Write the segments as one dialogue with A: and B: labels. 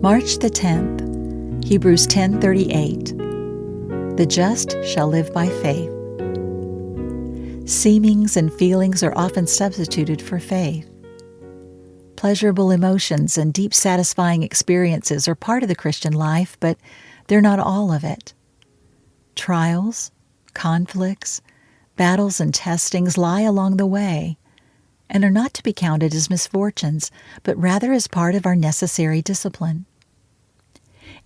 A: March the 10th, Hebrews 10:38. The just shall live by faith. Seemings and feelings are often substituted for faith. Pleasurable emotions and deep satisfying experiences are part of the Christian life, but they're not all of it. Trials, conflicts, battles, and testings lie along the way and are not to be counted as misfortunes, but rather as part of our necessary discipline.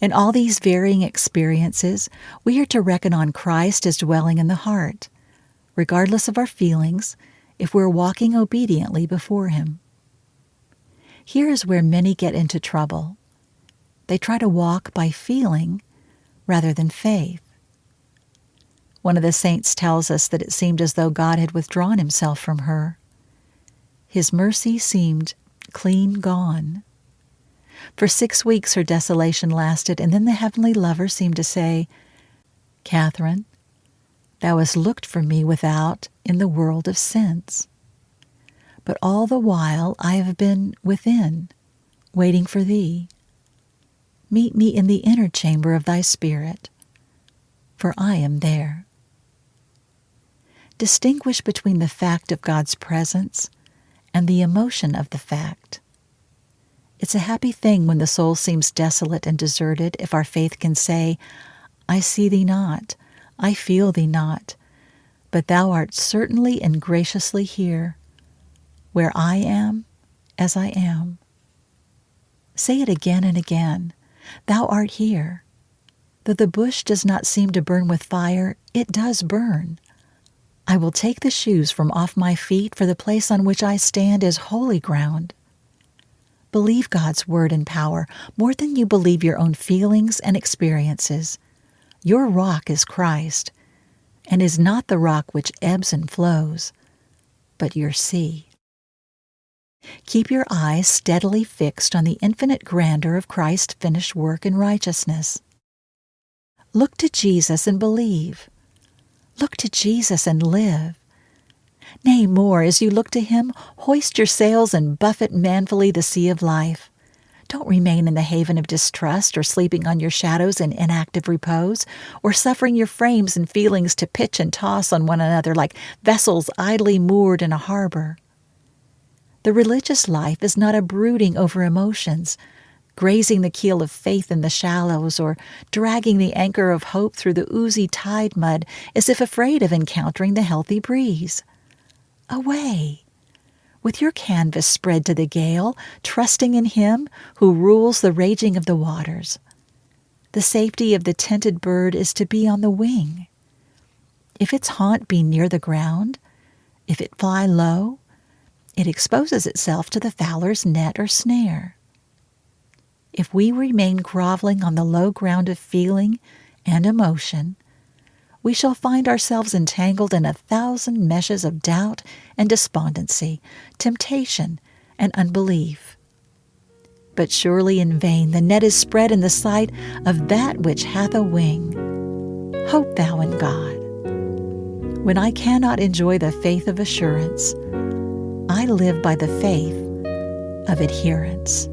A: In all these varying experiences, we are to reckon on Christ as dwelling in the heart, regardless of our feelings, if we're walking obediently before Him. Here is where many get into trouble. They try to walk by feeling rather than faith. One of the saints tells us that it seemed as though God had withdrawn Himself from her. His mercy seemed clean gone. For 6 weeks her desolation lasted, and then the heavenly lover seemed to say, "Catherine, thou hast looked for me without in the world of sense. But all the while I have been within, waiting for thee. Meet me in the inner chamber of thy spirit, for I am there." Distinguish between the fact of God's presence and the emotion of the fact. It's a happy thing when the soul seems desolate and deserted if our faith can say, "I see thee not, I feel thee not, but thou art certainly and graciously here, where I am as I am." Say it again and again. Thou art here. Though the bush does not seem to burn with fire, it does burn. I will take the shoes from off my feet, for the place on which I stand is holy ground. Believe God's word and power more than you believe your own feelings and experiences. Your rock is Christ, and is not the rock which ebbs and flows, but your sea. Keep your eyes steadily fixed on the infinite grandeur of Christ's finished work in righteousness. Look to Jesus and believe. Look to Jesus and live. Nay, more, as you look to Him, hoist your sails and buffet manfully the sea of life. Don't remain in the haven of distrust, or sleeping on your shadows in inactive repose, or suffering your frames and feelings to pitch and toss on one another like vessels idly moored in a harbor. The religious life is not a brooding over emotions, grazing the keel of faith in the shallows, or dragging the anchor of hope through the oozy tide mud as if afraid of encountering the healthy breeze. Away! With your canvas spread to the gale, trusting in Him who rules the raging of the waters. The safety of the tented bird is to be on the wing. If its haunt be near the ground, if it fly low, it exposes itself to the fowler's net or snare. If we remain groveling on the low ground of feeling and emotion, we shall find ourselves entangled in 1,000 meshes of doubt and despondency, temptation and unbelief. But surely in vain the net is spread in the sight of that which hath a wing. Hope thou in God. When I cannot enjoy the faith of assurance, I live by the faith of adherence.